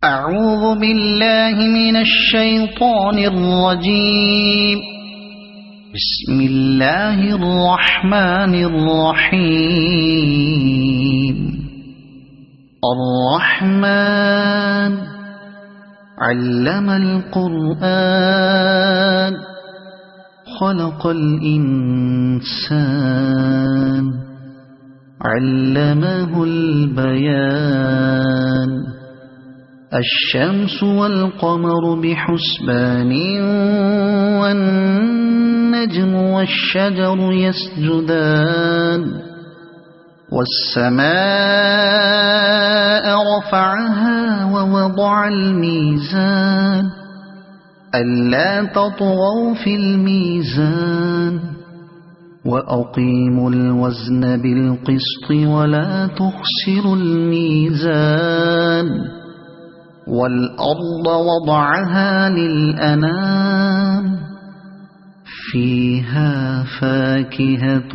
أعوذ بالله من الشيطان الرجيم. بسم الله الرحمن الرحيم. الرحمن علم القرآن خلق الإنسان علمه البيان. الشمس والقمر بحسبان والنجم والشجر يسجدان. والسماء رفعها ووضع الميزان ألا تطغوا في الميزان وأقيموا الوزن بالقسط ولا تخسروا الميزان. والأرض وضعها للأنام فيها فاكهة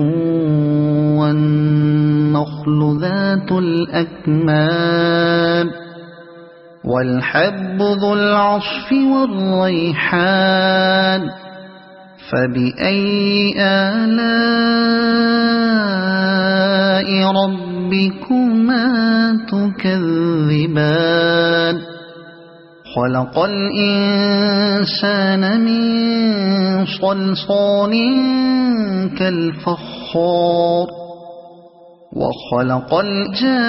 والنخل ذات الأكمام والحب ذو العصف والريحان. فبأي آلاء ربكما تكذبان. خلق الإنسان من صلصال كالفخار وخلق الجان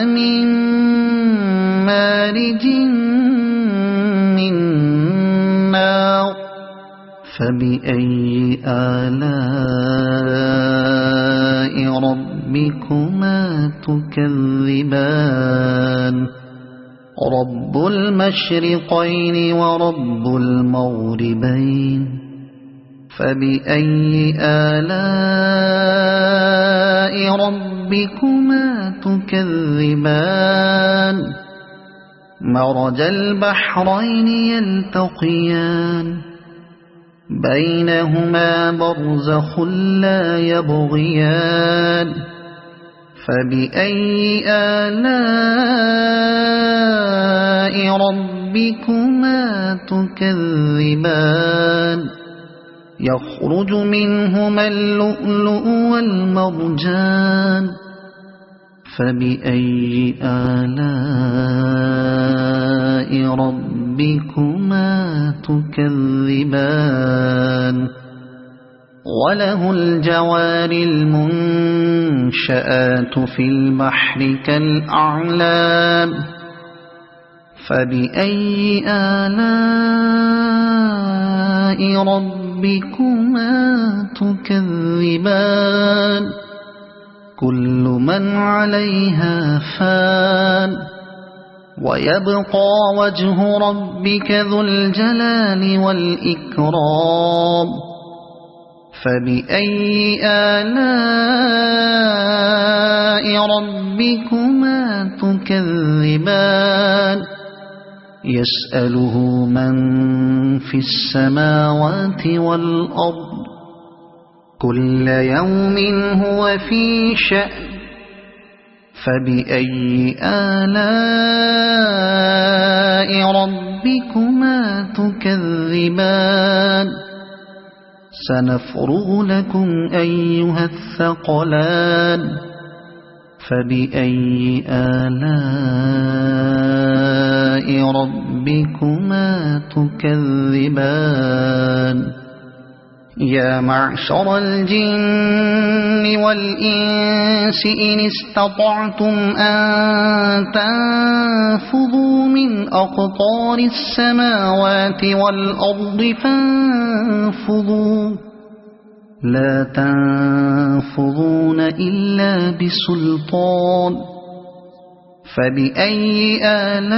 من مارج من نار. فبأي آلاء ربكما تكذبان. رب المشرقين ورب المغربين. فبأي آلاء ربكما تكذبان. مرج البحرين يلتقيان بينهما برزخ لا يبغيان. فبأي آلاء ربكما تكذبان. يخرج منهما اللؤلؤ والمرجان. فبأي آلاء ربكما تكذبان. وله الجوار المنشآت في البحر كالأعلام. فبأي آلاء ربكما تكذبان. كل من عليها فان ويبقى وجه ربك ذو الجلال والإكرام. فبأي آلاء ربكما تكذبان. يسأله من في السماوات والأرض كل يوم هو في شأن. فبأي آلاء ربكما تكذبان. سنفرغ لكم أيها الثقلان. فبأي آلاء ربكما تكذبان. يا معشر الجن والإنس إن استطعتم أن تنفذوا من أقطار السماوات والأرض فانفذوا لا تنفذون إلا بسلطان. فبأي آلاء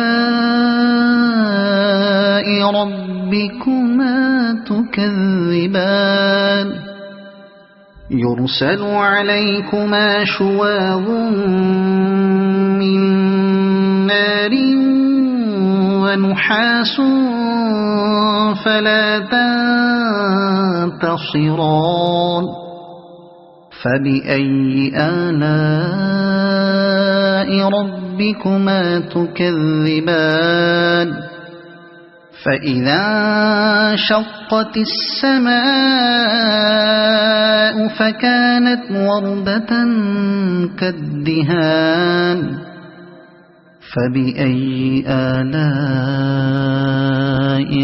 ربكما تكذبان. يرسل عليكما شواظ من نار ونحاس فلا تنتصران. فبأي آلاء ربكما تكذبان فإذا انشقت السماء فكانت وردة كالدهان فبأي آلاء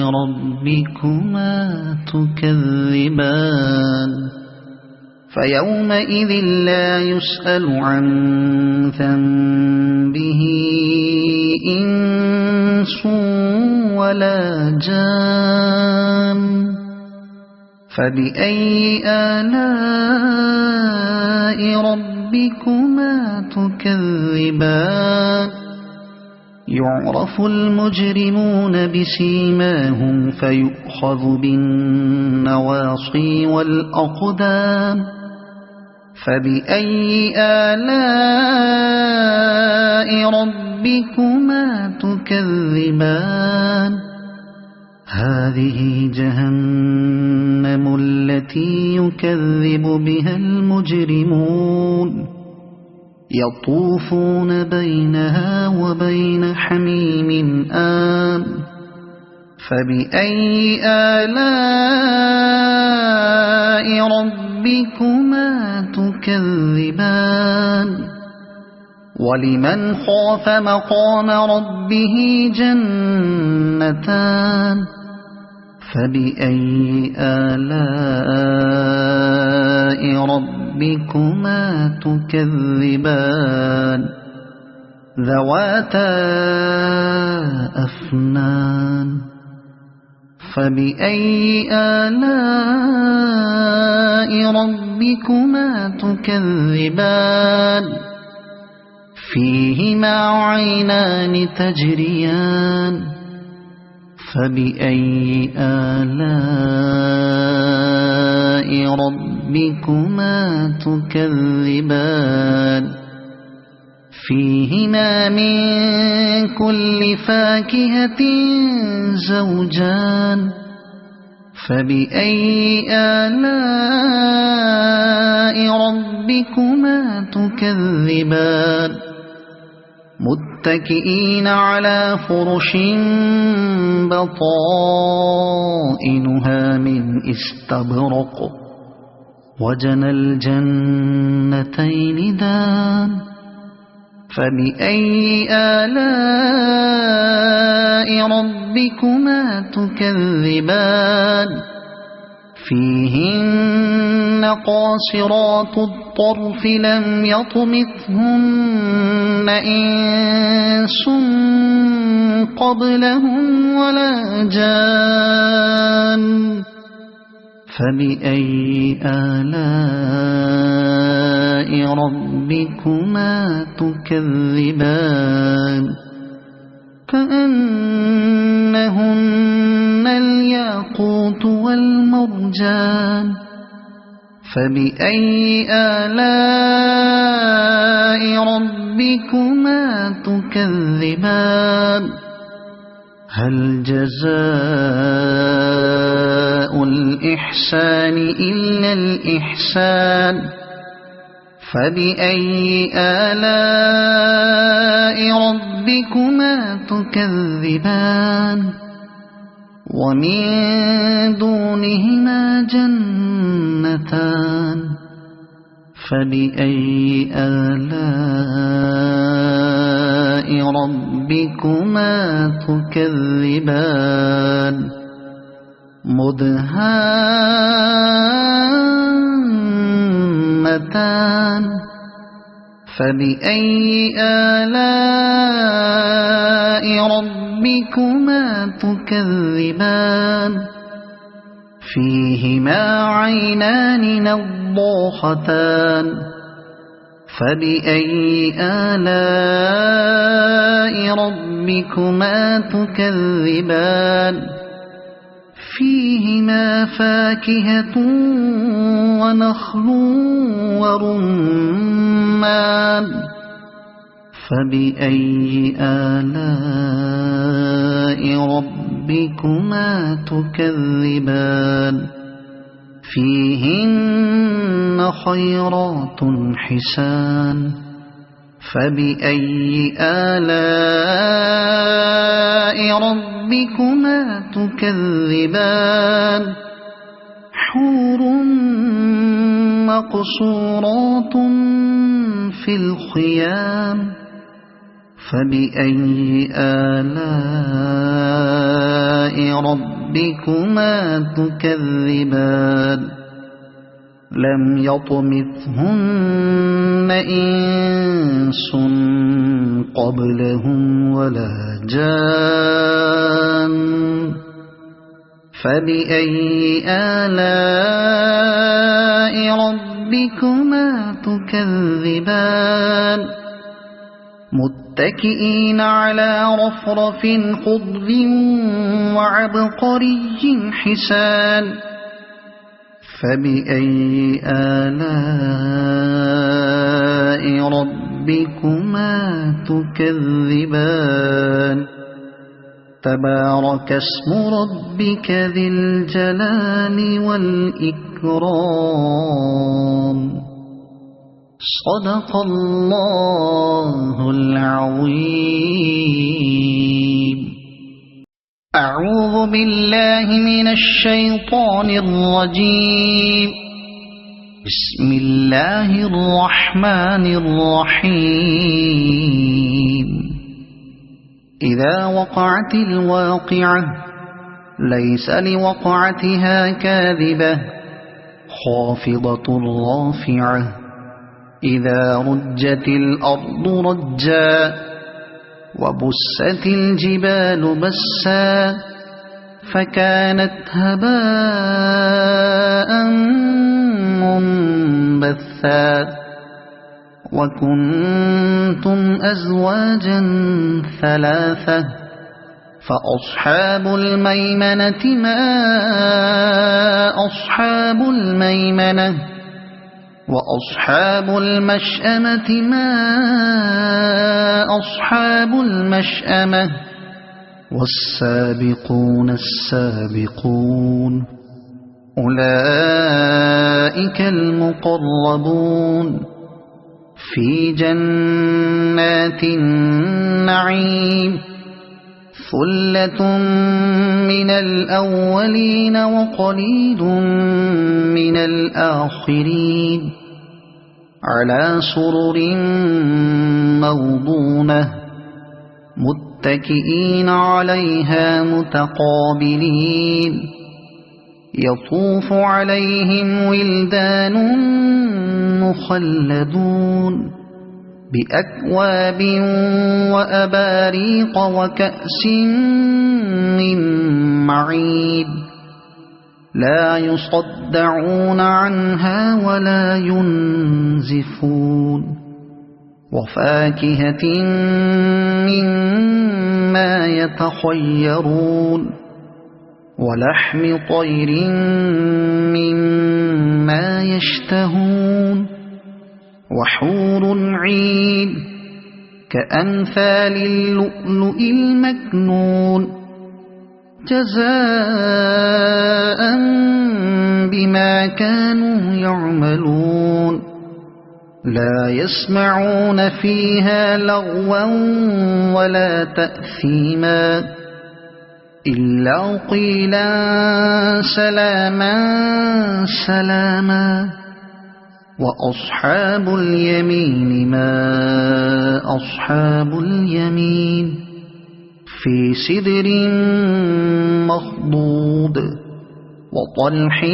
ربكما تكذبان فيومئذ لا يسأل عن ذنبه إنس ولا جان فبأي آلاء ربكما تكذبان يعرف المجرمون بسيماهم فيؤخذ بالنواصي والأقدام فبأي آلاء ربكما تكذبان هذه جهنم التي يكذب بها المجرمون يطوفون بينها وبين حميم آن فبأي آلاء ربكما تكذبان ولمن خاف مقام ربه جنتان فبأي آلاء ربكما تكذبان ذواتا أفنان فبأي آلاء ربكما تكذبان فيهما عينان تجريان فبأي آلاء ربكما تكذبان فيهما من كل فاكهة زوجان فبأي آلاء ربكما تكذبان متكئين على فرش بطائنها من استبرق وجنى الجنتين دان فبأي آلاء ربكما تكذبان فيهن قاصرات الطرف لم يطمثهن إنس قبلهم ولا جان فبأي آلاء ربكما تكذبان كأنهن الياقوت والمرجان فبأي آلاء ربكما تكذبان هل جزاء الإحسان إلا الإحسان فبأي آلاء ربكما تكذبان ومن دونهما جنتان فبأي آلاء ربكما تكذبان مدهامتان فبأي آلاء ربكما تكذبان فيهما عينان نضاختان فبأي آلاء ربكما تكذبان فيهما فاكهة ونخل ورمان فبأي آلاء ربكما تكذبان فيهن خيرات حسان فبأي آلاء ربكما تكذبان حور مقصورات في الخيام فبأي آلاء ربكما تكذبان لم يطمثهن إنس قبلهم ولا جان فبأي آلاء ربكما تكذبان متكئين على رفرف خضر وعبقري حسان فبأي آلاء ربكما تكذبان تبارك اسم ربك ذي الجلال والإكرام صدق الله العظيم أعوذ بالله من الشيطان الرجيم بسم الله الرحمن الرحيم إذا وقعت الواقعة ليس لوقعتها كاذبة خافضة رافعة إذا رجت الأرض رجا وبست الجبال بسا فكانت هباء منبثا وكنتم أزواجا ثلاثة فأصحاب الميمنة ما أصحاب الميمنة وأصحاب المشأمة ما أصحاب المشأمة والسابقون السابقون أولئك المقربون في جنات النعيم ثلة من الأولين وقليل من الآخرين على سرر موضونة متكئين عليها متقابلين يطوف عليهم ولدان مخلدون بأكواب وأباريق وكأس من معين لا يصدعون عنها ولا ينزفون وفاكهة مما يتخيرون ولحم طير مما يشتهون وحور عين كأمثال اللؤلؤ المكنون جزاء بما كانوا يعملون لا يسمعون فيها لغوا ولا تأثيما إلا قيلا سلاما سلاما وأصحاب اليمين ما أصحاب اليمين في سدر مخضود وطلح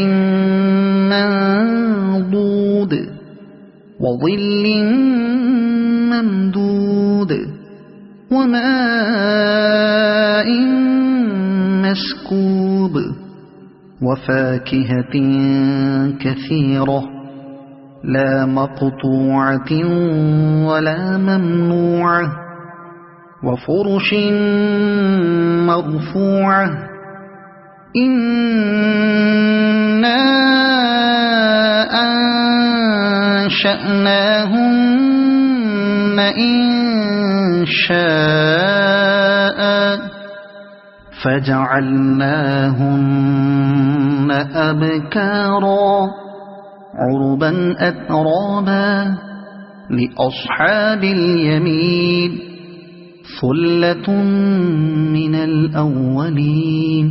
منضود وظل ممدود وماء مسكوب وفاكهة كثيرة لا مقطوعة ولا ممنوعة وفرش مرفوعة إنا أنشأناهن إنشاء فجعلناهن أبكارا عربا أترابا لأصحاب اليمين ثلة من الأولين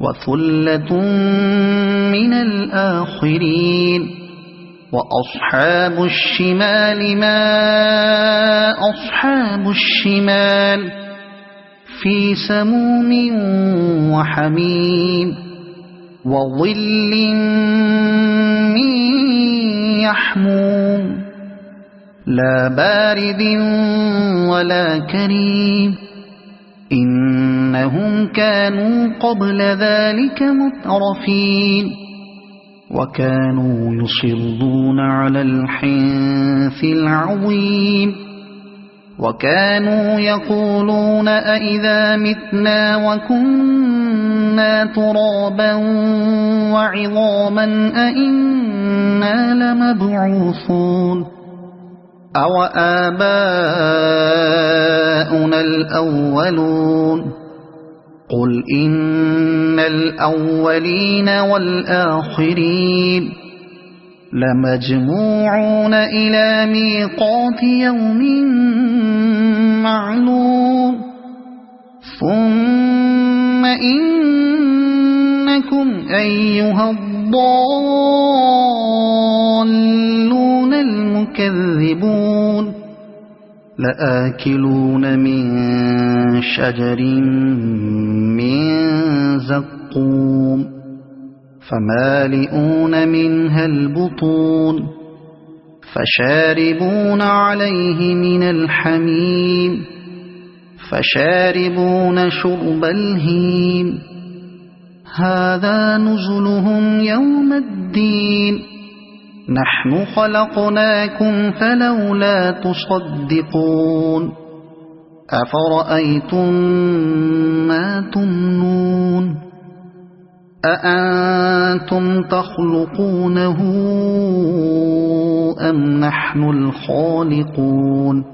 وثلة من الآخرين وأصحاب الشمال ما أصحاب الشمال في سموم وحميم وظل من يحموم لا بارد ولا كريم إنهم كانوا قبل ذلك مترفين وكانوا يصرون على الحنث العظيم وكانوا يقولون أئذا متنا وكنا ترابا وعظاما أئنا لمبعوثون أو آباؤنا الأولون قل إن الأولين والآخرين لمجموعون إلى ميقات يوم معلوم ثم إنكم أيها الضالون المكذبون لآكلون من شجر من زقوم فمالئون منها البطون فشاربون عليه من الحميم فشاربون شرب الهيم هذا نزلهم يوم الدين نحن خلقناكم فلولا تصدقون أفرأيتم ما تمنون أأنتم تخلقونه أم نحن الخالقون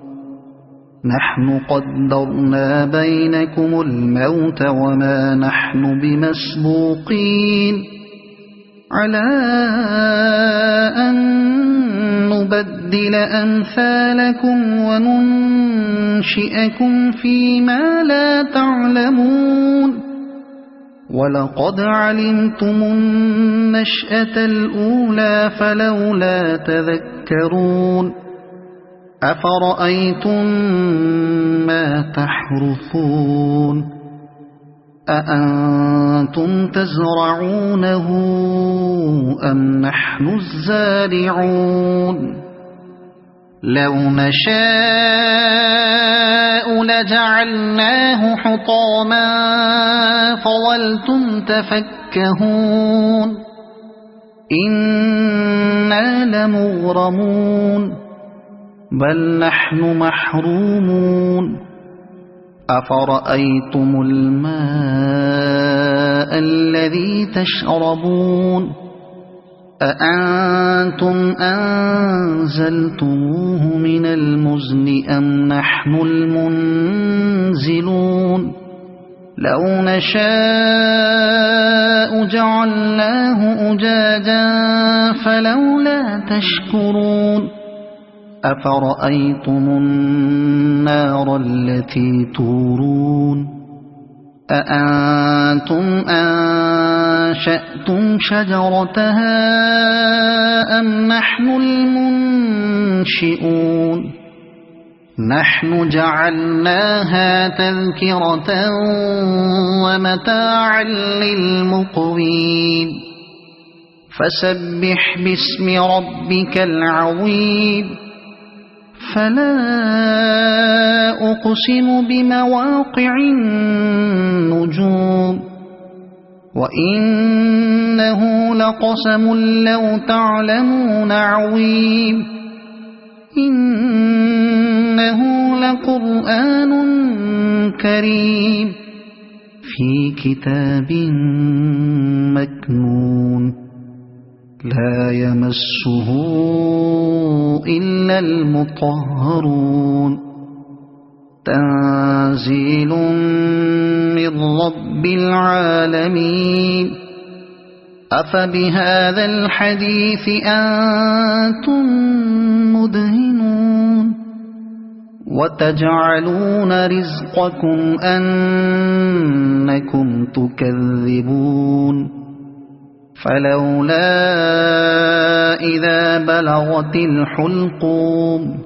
نحن قدرنا بينكم الموت وما نحن بمسبوقين على أن نبدل أمثالكم وننشئكم فيما لا تعلمون ولقد علمتم النشأة الأولى فلولا تذكرون أفرأيتم ما تحرثون أأنتم تزرعونه أم نحن الزارعون لو نشاء لجعلناه حطاما فظلتم تفكهون إنا لمغرمون بل نحن محرومون أفرأيتم الماء الذي تشربون أأنتم أنزلتموه من المزن أم نحن المنزلون لو نشاء جعلناه أجاجا فلولا تشكرون أفرأيتم النار التي تورون أأنتم أنشأتم شجرتها أم نحن المنشئون نحن جعلناها تذكرة ومتاعا للمقوين فسبح باسم ربك العظيم فلا أقسم بمواقع النجوم وإنه لقسم لو تعلمون عظيم إنه لقرآن كريم في كتاب مكنون لا يمسه إلا المطهرون تنزيل من رب العالمين أفبهذا الحديث أنتم مدهنون وتجعلون رزقكم أنكم تكذبون فلولا إذا بلغت الحلقوم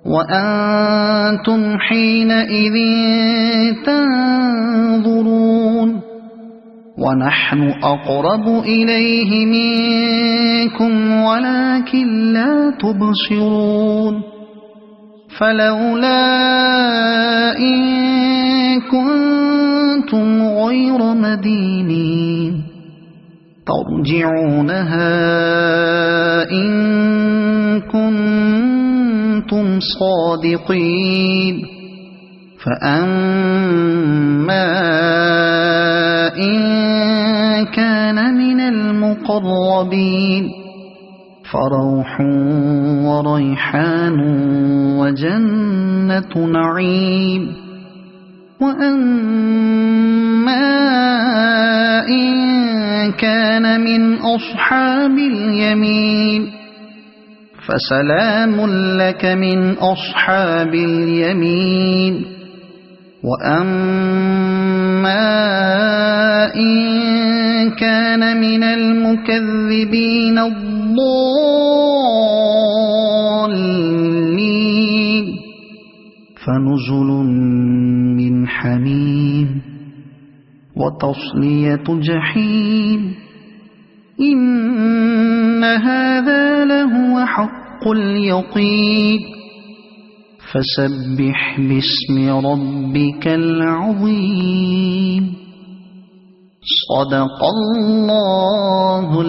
وأنتم حينئذ تنظرون ونحن أقرب إليه منكم ولكن لا تبصرون فلولا إن كنتم غير مدينين ترجعونها إن كنتم صادقين فأما إن كان من المقربين فروح وريحان وجنة نعيم وأما إن كان من أصحاب اليمين فسلام لك من أصحاب اليمين وأما إن كان من المكذبين الضالين فنزل من حميم وتصلية جحيم إن هذا لهو حق اليقين فسبح باسم ربك العظيم صدق الله